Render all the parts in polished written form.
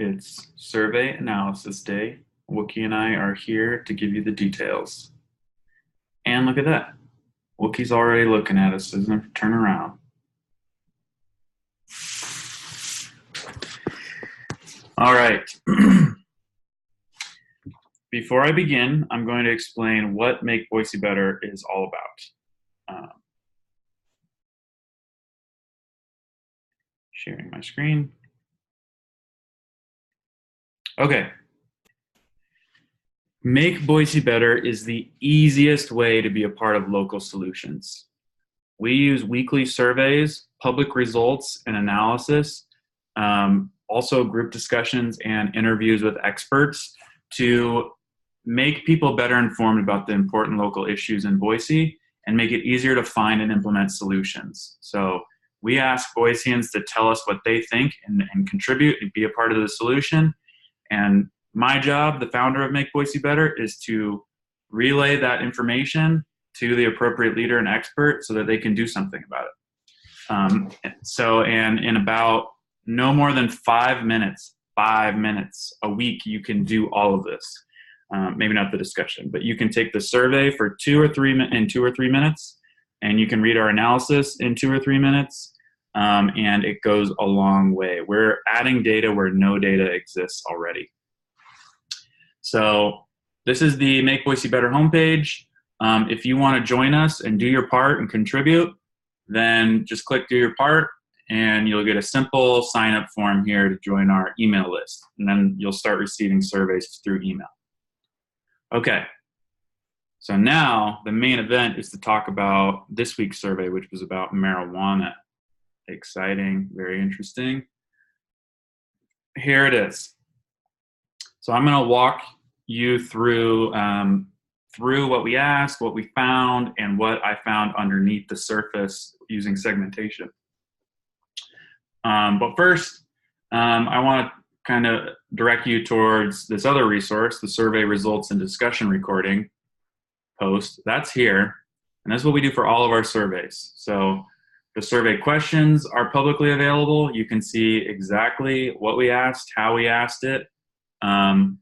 It's survey analysis day. Wookie and I are here to give you the details. And look at that. Wookie's already looking at us, doesn't have to turn around. All right. Before I begin, I'm going to explain what Make Boise Better is all about. Sharing my screen. Okay. Make Boise Better is the easiest way to be a part of local solutions. We use weekly surveys, public results, and analysis, also group discussions and interviews with experts to make people better informed about the important local issues in Boise and make it easier to find and implement solutions. So we ask Boiseans to tell us what they think and contribute and be a part of the solution. And my job, the founder of Make Boise Better, is to relay that information to the appropriate leader and expert so that they can do something about it. And in about no more than 5 minutes a week, you can do all of this. Maybe not the discussion, but you can take the survey for 2 or 3 minutes, and you can read our analysis in 2 or 3 minutes, and it goes a long way. We're adding data where no data exists already. So this is the Make Boise Better homepage. If you want to join us and do your part and contribute, then just click do your part, and you'll get a simple sign-up form here to join our email list. And then you'll start receiving surveys through email. Okay, so now the main event is to talk about this week's survey, which was about marijuana. Exciting, very interesting. Here it is. So I'm going to walk you through what we asked, what we found, and what I found underneath the surface using segmentation. But first, I want to kind of direct you towards this other resource, the survey results and discussion recording post. That's here, and that's what we do for all of our surveys. So the survey questions are publicly available. You can see exactly what we asked, how we asked it, and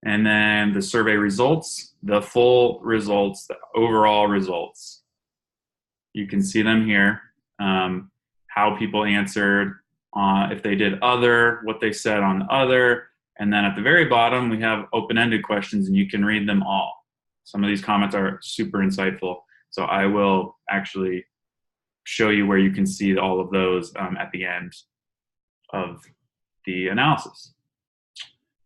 then the survey results, the full results, the overall results. You can see them here, how people answered, if they did other, what they said on other, and then at the very bottom we have open-ended questions, and you can read them all. Some of these comments are super insightful, so I will actually show you where you can see all of those at the end of the analysis.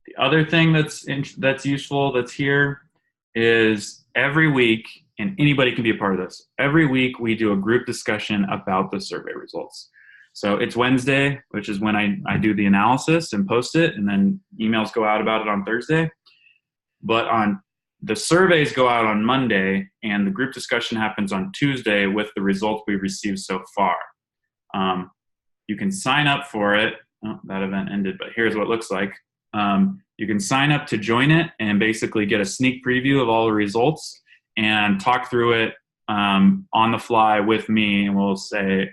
The other thing that's useful that's here is every week, and anybody can be a part of this, every week we do a group discussion about the survey results. So it's Wednesday, which is when I do the analysis and post it, and then emails go out about it on Thursday. But the surveys go out on Monday, and the group discussion happens on Tuesday with the results we've received so far. You can sign up for it. Oh, that event ended, but here's what it looks like. You can sign up to join it and basically get a sneak preview of all the results and talk through it on the fly with me, and we'll say,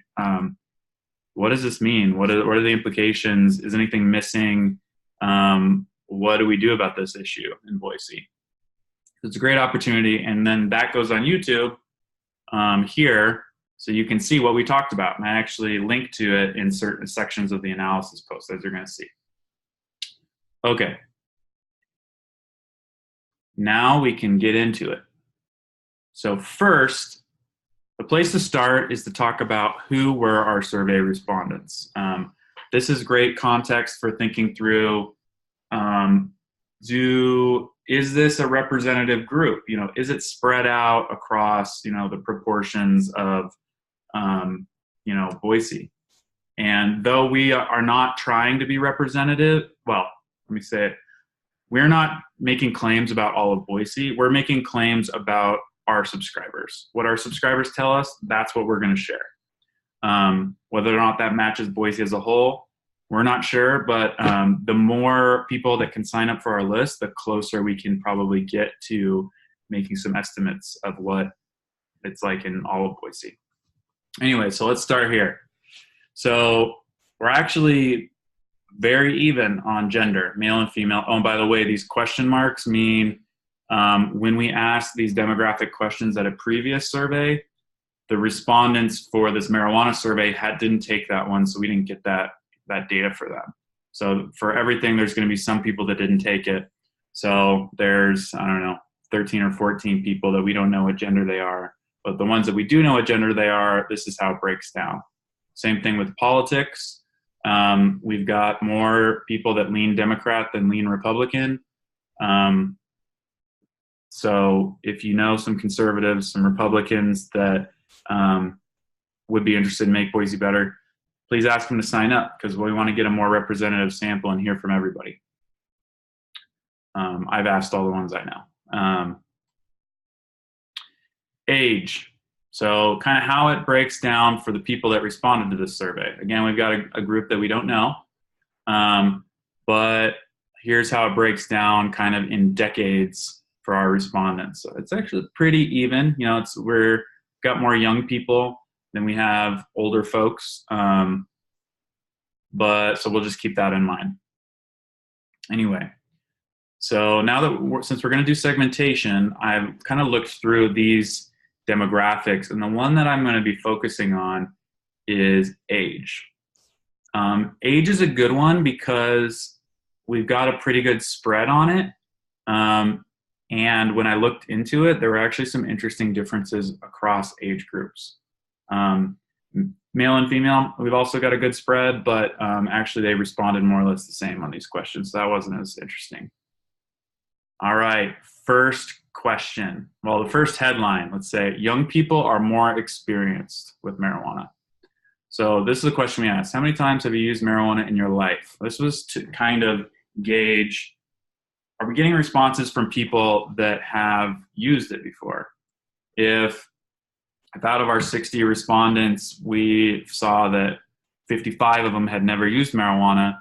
what does this mean? What are the implications? Is anything missing? What do we do about this issue in Boise? It's a great opportunity, and then that goes on YouTube here, so you can see what we talked about. And I actually link to it in certain sections of the analysis post, as you're going to see. Okay. Now we can get into it. So first, the place to start is to talk about who were our survey respondents. This is great context for thinking through, is this a representative group? Is it spread out across, the proportions of, Boise? And though we are not trying to be representative, well, let me say it, we're not making claims about all of Boise. We're making claims about our subscribers. What our subscribers tell us, that's what we're going to share. Whether or not that matches Boise as a whole, we're not sure, but the more people that can sign up for our list, the closer we can probably get to making some estimates of what it's like in all of Boise. Anyway, so let's start here. So we're actually very even on gender, male and female. Oh, and by the way, these question marks mean when we asked these demographic questions at a previous survey, the respondents for this marijuana survey didn't take that one, so we didn't get that data for them. So for everything, there's going to be some people that didn't take it. So there's, I don't know, 13 or 14 people that we don't know what gender they are. But the ones that we do know what gender they are, this is how it breaks down. Same thing with politics. We've got more people that lean Democrat than lean Republican. So if you know some conservatives, some Republicans that would be interested in Make Boise Better, please ask them to sign up, because we want to get a more representative sample and hear from everybody. I've asked all the ones I know. Age. So kind of how it breaks down for the people that responded to this survey. Again, we've got a group that we don't know, but here's how it breaks down kind of in decades for our respondents. So it's actually pretty even. You know, we're got more young people than we have older folks, but so we'll just keep that in mind. Anyway, so now that since we're going to do segmentation, I've kind of looked through these demographics, and the one that I'm going to be focusing on is age. Age is a good one because we've got a pretty good spread on it. And when I looked into it, there were actually some interesting differences across age groups. Male and female, we've also got a good spread, but actually they responded more or less the same on these questions. So that wasn't as interesting. All right, first question. Well, the first headline, let's say, young people are more experienced with marijuana. So this is a question we asked. How many times have you used marijuana in your life? This was to kind of gauge, are we getting responses from people that have used it before? If out of our 60 respondents, we saw that 55 of them had never used marijuana,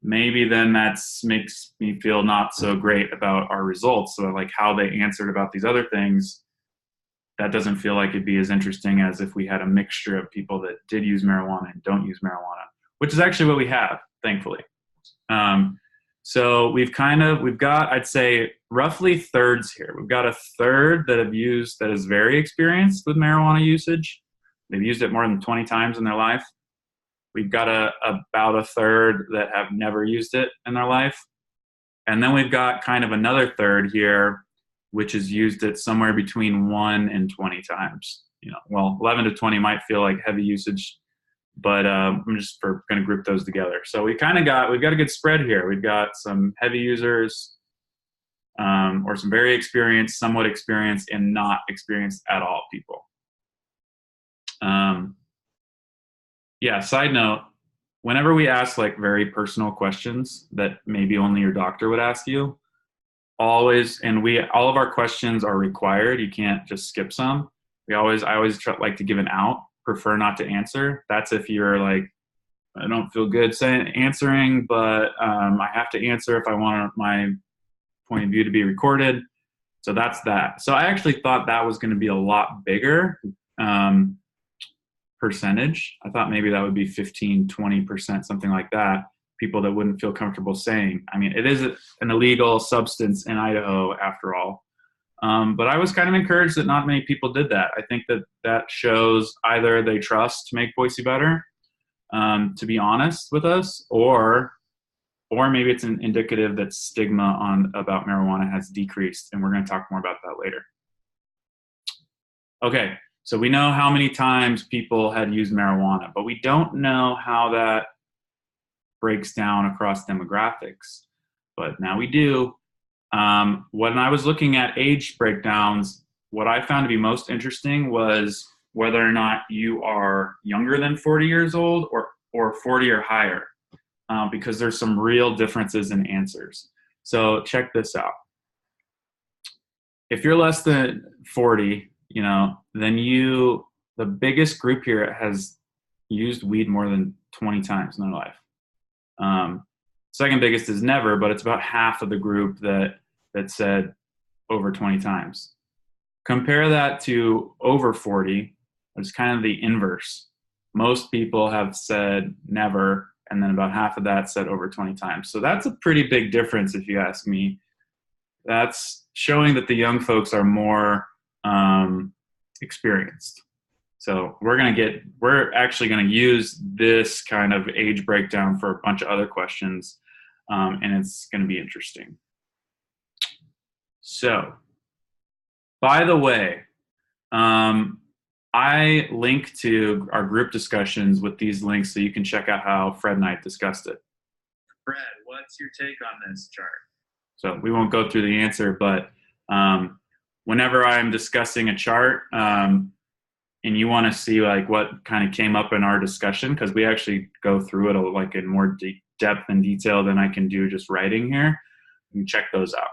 maybe then that makes me feel not so great about our results. So like how they answered about these other things, that doesn't feel like it'd be as interesting as if we had a mixture of people that did use marijuana and don't use marijuana, which is actually what we have, thankfully. So we've got, I'd say, roughly thirds here. We've got a third that is very experienced with marijuana usage. They've used it more than 20 times in their life. We've got about a third that have never used it in their life. And then we've got kind of another third here, which has used it somewhere between 1 and 20 times. You know, well, 11 to 20 might feel like heavy usage, but I'm just going to group those together. So we've got a good spread here. We've got some heavy users, or some very experienced, somewhat experienced, and not experienced at all people. Yeah, side note, whenever we ask like very personal questions that maybe only your doctor would ask you, all of our questions are required. You can't just skip some. I always like to give an out, prefer not to answer. That's if you're like, I don't feel good answering, but I have to answer if I want my point of view to be recorded. So that's that. So I actually thought that was going to be a lot bigger percentage. I thought maybe that would be 15, 20%, something like that. People that wouldn't feel comfortable saying. I mean, it is an illegal substance in Idaho after all. But I was kind of encouraged that not many people did that. I think that shows either they trust Make Boise Better, to be honest with us, or maybe it's an indicative that stigma about marijuana has decreased, and we're going to talk more about that later. Okay, so we know how many times people had used marijuana, but we don't know how that breaks down across demographics. But now we do. When I was looking at age breakdowns, what I found to be most interesting was whether or not you are younger than 40 years old or 40 or higher, because there's some real differences in answers. So check this out. If you're less than 40, then the biggest group here has used weed more than 20 times in their life. Second biggest is never, but it's about half of the group that said over 20 times. Compare that to over 40, which is kind of the inverse. Most people have said never, and then about half of that said over 20 times. So that's a pretty big difference if you ask me. That's showing that the young folks are more experienced. So we're actually going to use this kind of age breakdown for a bunch of other questions, and it's going to be interesting. So, by the way, I link to our group discussions with these links so you can check out how Fred and I discussed it. Fred, what's your take on this chart? So we won't go through the answer, but whenever I'm discussing a chart, and you want to see like what kind of came up in our discussion, because we actually go through it like in more depth and detail than I can do just writing here, you can check those out.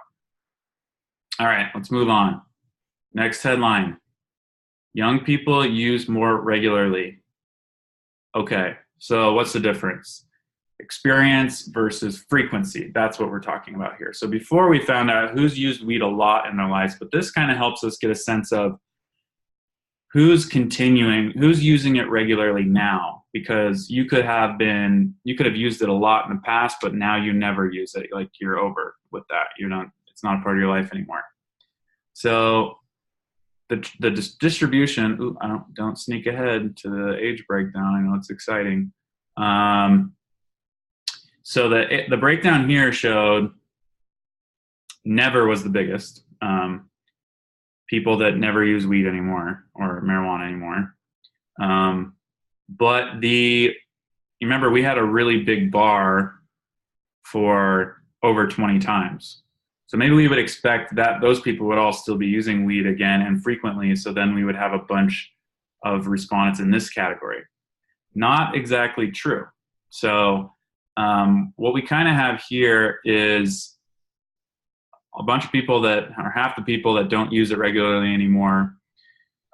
All right, let's move on. Next headline. Young people use more regularly. Okay, so what's the difference? Experience versus frequency. That's what we're talking about here. So before we found out who's used weed a lot in their lives, but this kind of helps us get a sense of who's using it regularly now, because you could have used it a lot in the past, but now you never use it. Like you're over with that. It's not a part of your life anymore. So the distribution, don't sneak ahead to the age breakdown. I know it's exciting. So the breakdown here showed never was the biggest. People that never use weed anymore or marijuana anymore. But you remember we had a really big bar for over 20 times. So maybe we would expect that those people would all still be using weed again and frequently. So then we would have a bunch of respondents in this category. Not exactly true. So what we kind of have here is a bunch of people that are half the people that don't use it regularly anymore.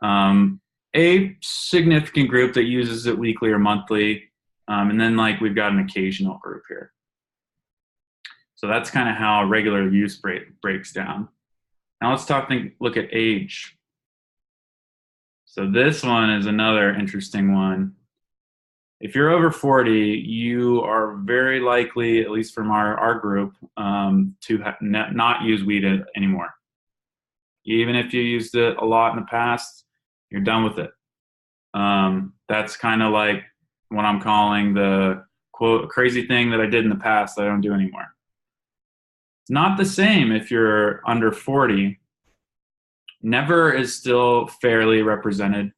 A significant group that uses it weekly or monthly. And then like we've got an occasional group here. So that's kind of how regular use breaks down. Now let's look at age. So this one is another interesting one. If you're over 40, you are very likely, at least from our group, to not use weed anymore. Even if you used it a lot in the past, you're done with it. That's kind of like what I'm calling the quote crazy thing that I did in the past that I don't do anymore. It's not the same if you're under 40. Never is still fairly represented,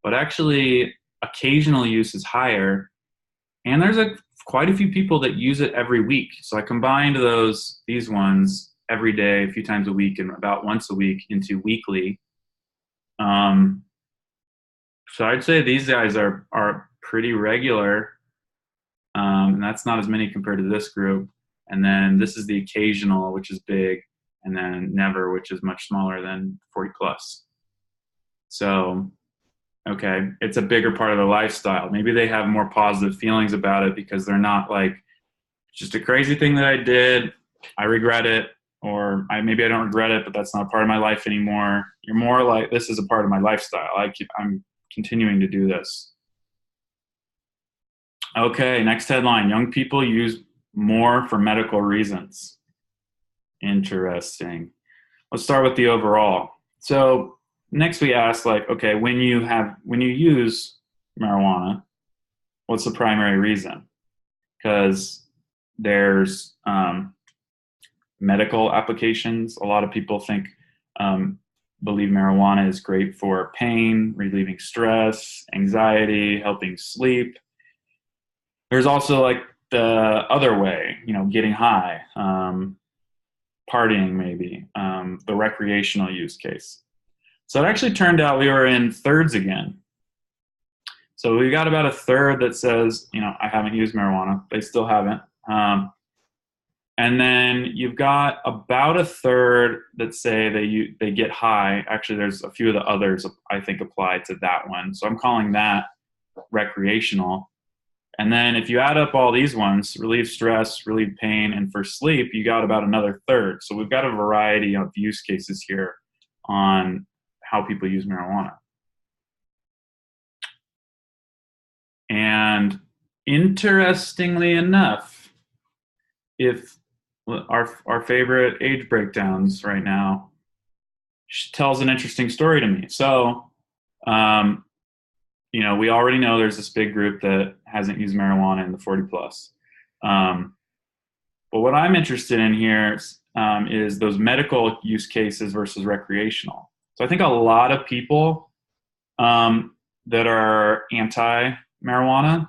but actually occasional use is higher. And there's quite a few people that use it every week. So I combined these ones every day, a few times a week, and about once a week into weekly. So I'd say these guys are pretty regular. And that's not as many compared to this group. And then this is the occasional, which is big, and then never, which is much smaller than 40 plus. So, okay, it's a bigger part of their lifestyle. Maybe they have more positive feelings about it because they're not like, just a crazy thing that I did, I regret it, or maybe I don't regret it, but that's not part of my life anymore. You're more like, this is a part of my lifestyle. I'm continuing to do this. Okay, next headline. Young people use more for medical reasons. Interesting. Let's start with the overall. So next we asked, like, okay, when you use marijuana, what's the primary reason? Because there's medical applications. A lot of people believe marijuana is great for pain, relieving stress, anxiety, helping sleep. There's also like the other way, getting high, partying maybe, the recreational use case. So it actually turned out we were in thirds again. So we got about a third that says, I haven't used marijuana. They still haven't. And then you've got about a third that say they get high. Actually, there's a few of the others I think apply to that one. So I'm calling that recreational. And then if you add up all these ones, relieve stress, relieve pain, and for sleep, you got about another third. So we've got a variety of use cases here on how people use marijuana. And Interestingly enough, if our favorite age breakdowns right now tells an interesting story to me. So, um, we already know there's this big group that hasn't used marijuana in the 40 plus. Um, but what I'm interested in here is those medical use cases versus recreational. So I think a lot of people that are anti marijuana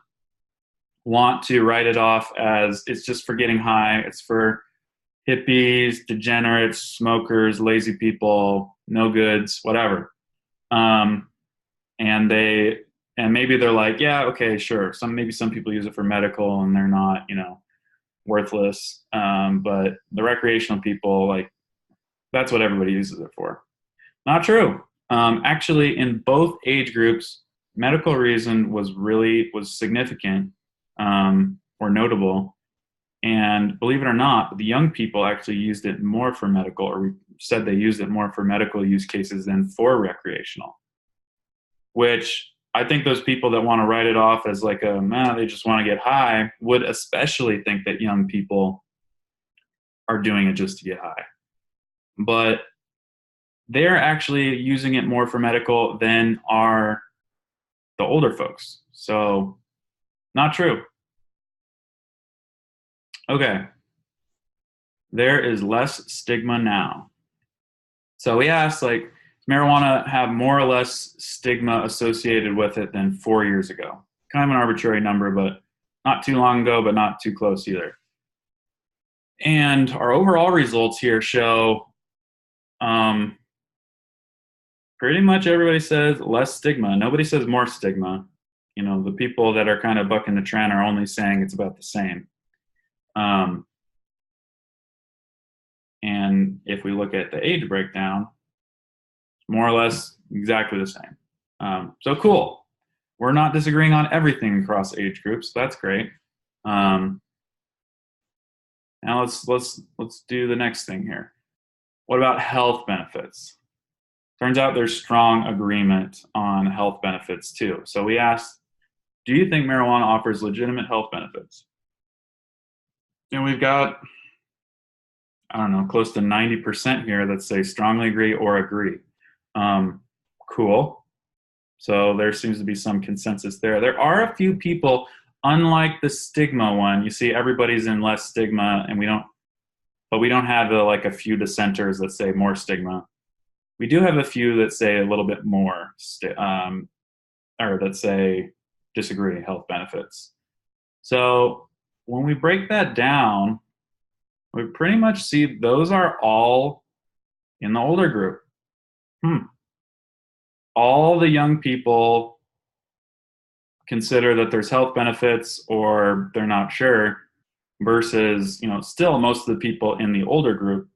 want to write it off as it's just for getting high, it's for hippies, degenerates, smokers, lazy people, no goods, whatever. Um, and they and maybe they're like, yeah, okay, sure. Maybe some people use it for medical and they're not, worthless. But the recreational people, like, that's what everybody uses it for. Not true. Actually, in both age groups, medical reason was significant or notable. And believe it or not, the young people actually used it more for medical, or said they used it more for medical use cases than for recreational. Which I think those people that want to write it off as like they just want to get high would especially think that young people are doing it just to get high. But they're actually using it more for medical than are the older folks. So, not true. Okay. There is less stigma now. So we asked, like, does marijuana have more or less stigma associated with it than 4 years ago? Kind of an arbitrary number, but not too long ago, but not too close either. And our overall results here show um, pretty much everybody says less stigma. Nobody says more stigma. The people that are kind of bucking the trend are only saying it's about the same. Um, and if we look at the age breakdown, it's more or less exactly the same. So cool. We're not disagreeing on everything across age groups. That's great. Now let's do the next thing here. What about health benefits? Turns out there's strong agreement on health benefits too. So we asked, do you think marijuana offers legitimate health benefits? And we've got, I don't know, close to 90% here that say strongly agree or agree. Cool. So there seems to be some consensus there. There are a few people, unlike the stigma one, you see everybody's in less stigma, and we don't have like a few dissenters that say more stigma. We do have a few that say a little bit more, or that say disagree health benefits. So when we break that down, we pretty much see those are all in the older group. All the young people consider that there's health benefits or they're not sure, versus, still most of the people in the older group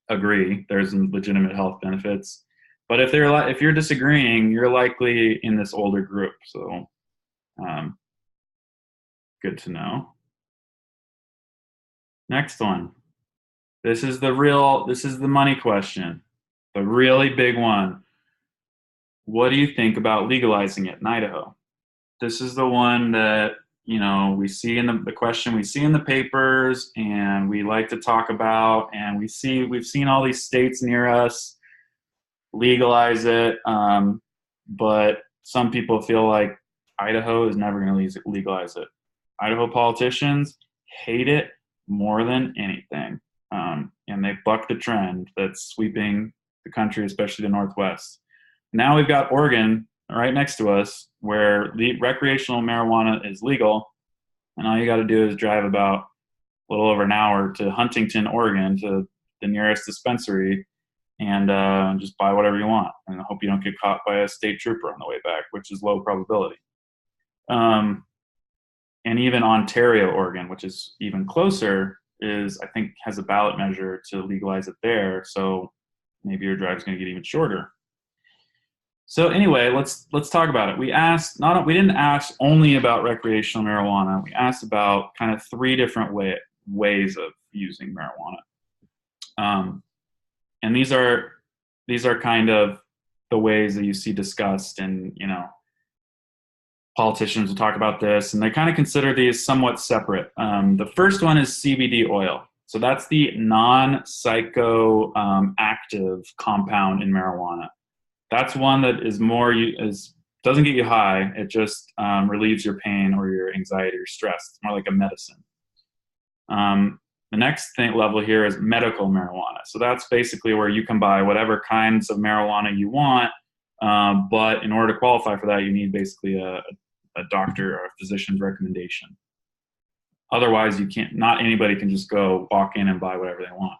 agree there's legitimate health benefits. But if you're disagreeing, you're likely in this older group. So good to know. Next one. This is the money question, the really big one. What do you think about legalizing it in Idaho? This is the one that, we see in the question we see in the papers and we like to talk about, and we've seen all these states near us legalize it. But some people feel like Idaho is never going to legalize it. Idaho politicians hate it more than anything. And they buck the trend that's sweeping the country, especially the Northwest. Now we've got Oregon right next to us, where the recreational marijuana is legal, and all you got to do is drive about a little over an hour to Huntington, Oregon, to the nearest dispensary, and just buy whatever you want. And I hope you don't get caught by a state trooper on the way back, which is low probability. And even Ontario, Oregon, which is even closer, I think has a ballot measure to legalize it there. So maybe your drive's going to get even shorter. So anyway, let's talk about it. We didn't ask only about recreational marijuana. We asked about kind of three different ways of using marijuana. And these are kind of the ways that you see discussed, and Politicians will talk about this, and they kind of consider these somewhat separate. The first one is CBD oil. So that's the non-psychoactive compound in marijuana. That's one that doesn't get you high. It just relieves your pain or your anxiety or stress. It's more like a medicine. The next level here is medical marijuana. So that's basically where you can buy whatever kinds of marijuana you want, but in order to qualify for that, you need basically a doctor or a physician's recommendation. Otherwise, you can't. Not anybody can just go walk in and buy whatever they want.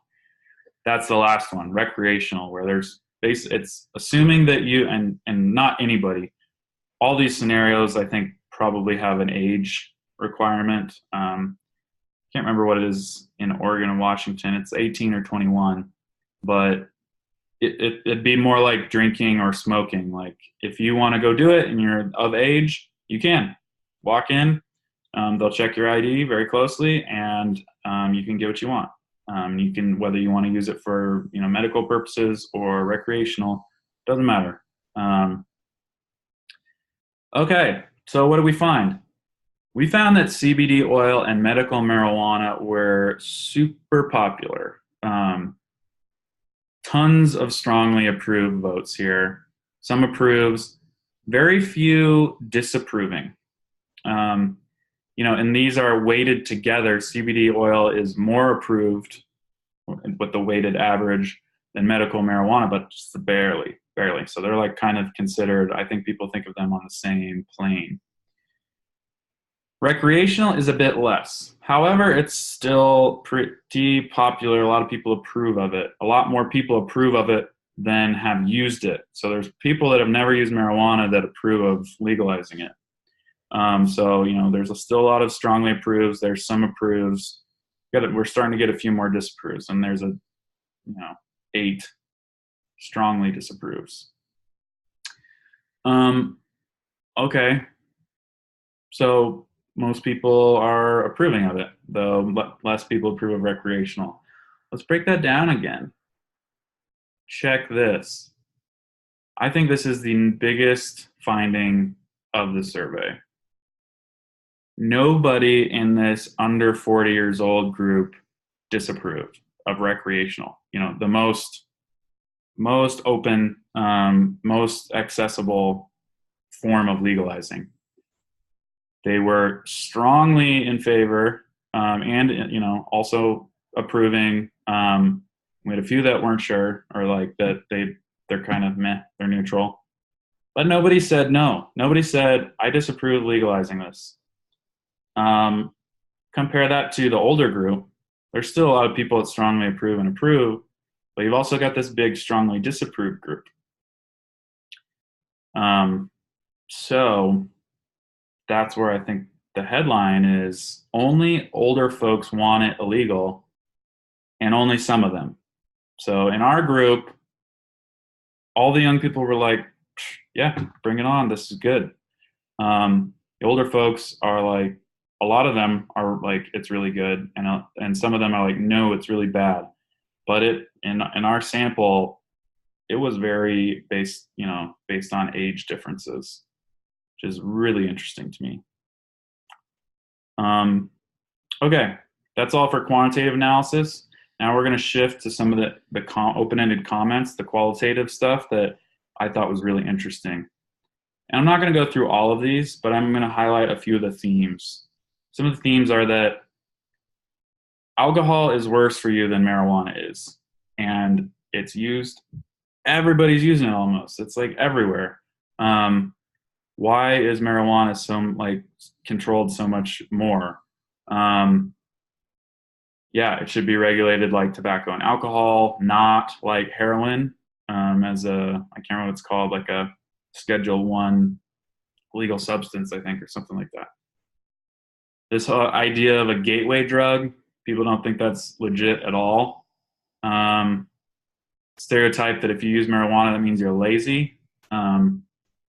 That's the last one, recreational, where it's assuming that you and not anybody. All these scenarios, I think, probably have an age requirement. Can't remember what it is in Oregon and Washington. It's 18 or 21, but it'd be more like drinking or smoking. Like if you want to go do it and you're of age, you can walk in. They'll check your ID very closely, and you can get what you want. You can, whether you want to use it for medical purposes or recreational, doesn't matter. Okay, so what did we find? We found that CBD oil and medical marijuana were super popular. Tons of strongly approved votes here. Some approves, very few disapproving. And these are weighted together. CBD oil is more approved with the weighted average than medical marijuana, but just barely. So they're like kind of considered, I think people think of them on the same plane. Recreational is a bit less. However, it's still pretty popular. A lot of people approve of it. A lot more people approve of it than have used it. So there's people that have never used marijuana that approve of legalizing it. So there's still a lot of strongly approves. There's some approves. We're starting to get a few more disapproves, and there's 8 strongly disapproves. Okay. So most people are approving of it, though less people approve of recreational. Let's break that down again. Check this. I think this is the biggest finding of the survey. Nobody in this under 40 years old group disapproved of recreational. The most open, most accessible form of legalizing. They were strongly in favor, and also approving. We had a few that weren't sure, or like that they're kind of meh, they're neutral. But nobody said no. Nobody said I disapprove of legalizing this. Compare that to the older group. There's still a lot of people that strongly approve and approve, but you've also got this big strongly disapprove group. So that's where I think the headline is: only older folks want it illegal, and only some of them. So in our group, all the young people were like, yeah, bring it on. This is good. The older folks are like, a lot of them are like, it's really good. And some of them are like, no, it's really bad. But in our sample, it was very based on age differences, which is really interesting to me. Okay, that's all for quantitative analysis. Now we're going to shift to some of the open-ended comments, the qualitative stuff that I thought was really interesting. And I'm not going to go through all of these, but I'm going to highlight a few of the themes. Some of the themes are that alcohol is worse for you than marijuana is. And it's used, everybody's using it almost. It's like everywhere. Why is marijuana controlled so much more? It should be regulated like tobacco and alcohol, not like heroin, I can't remember what it's called, like a Schedule 1 legal substance, I think, or something like that. This whole idea of a gateway drug, people don't think that's legit at all. Stereotype that if you use marijuana, that means you're lazy. Not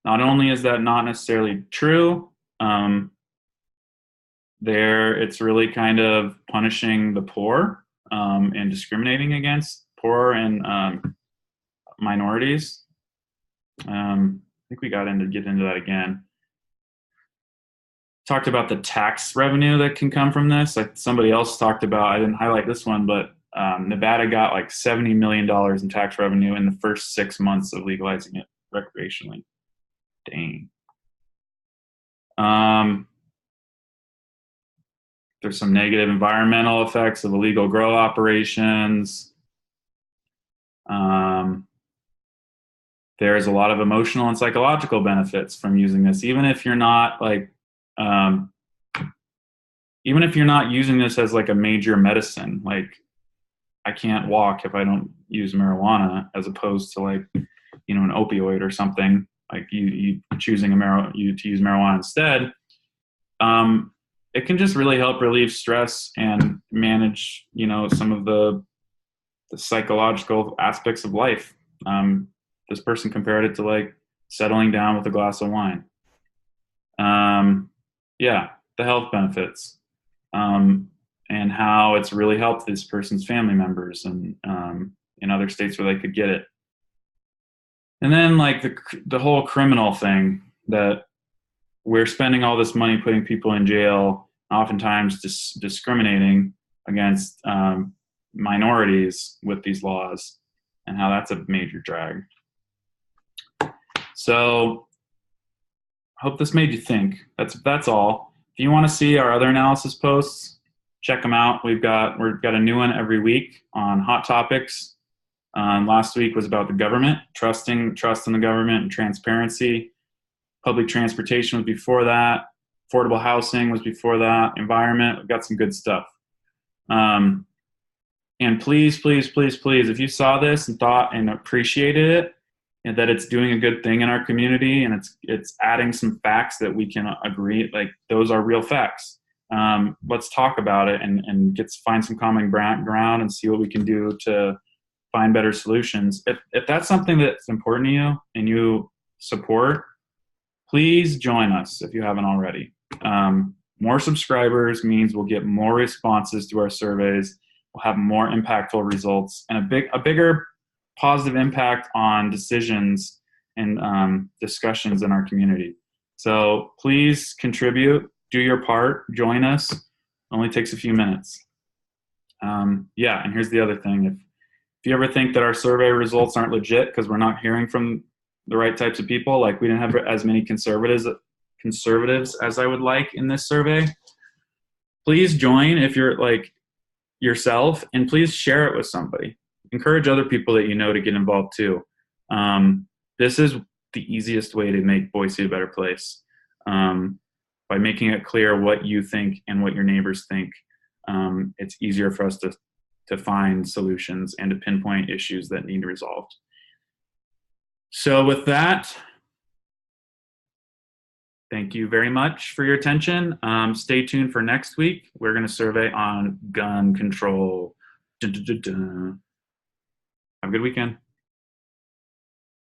only is that not necessarily true, it's really kind of punishing the poor and discriminating against poor and minorities. I think we get into that again. talked about the tax revenue that can come from this. Like somebody else talked about, I didn't highlight this one, but Nevada got like $70 million in tax revenue in the first 6 months of legalizing it recreationally. Dang. There's some negative environmental effects of illegal grow operations. There's a lot of emotional and psychological benefits from using this, even if you're not like, even if you're not using this as like a major medicine. Like, I can't walk if I don't use marijuana, as opposed to like, you know, an opioid or something. Like you choosing to use marijuana instead. It can just really help relieve stress and manage, you know, some of the psychological aspects of life. This person compared it to like settling down with a glass of wine. Yeah, the health benefits, and how it's really helped this person's family members and in other states where they could get it. And then like the whole criminal thing, that we're spending all this money putting people in jail, oftentimes discriminating against minorities with these laws, and how that's a major drag. So hope this made you think. That's all. If you want to see our other analysis posts, check them out. We've got a new one every week on hot topics. Last week was about the government, trust in the government and transparency. Public transportation was before that. Affordable housing was before that. Environment, we've got some good stuff. And please, please, please, please, if you saw this and thought and appreciated it, and that it's doing a good thing in our community, and it's adding some facts that we can agree, like those are real facts. Let's talk about it and find some common ground and see what we can do to find better solutions. If that's something that's important to you and you support, please join us if you haven't already. More subscribers means we'll get more responses to our surveys. We'll have more impactful results and a bigger positive impact on decisions and discussions in our community. So please contribute, do your part, join us. It only takes a few minutes. Yeah, and here's the other thing. If you ever think that our survey results aren't legit because we're not hearing from the right types of people, like we didn't have as many conservatives as I would like in this survey, please join if you're like yourself, and please share it with somebody. Encourage other people that you know to get involved too. This is the easiest way to make Boise a better place, by making it clear what you think and what your neighbors think. It's easier for us to find solutions and to pinpoint issues that need resolved. So with that, thank you very much for your attention. Stay tuned for next week. We're going to survey on gun control. Dun, dun, dun, dun. Have a good weekend.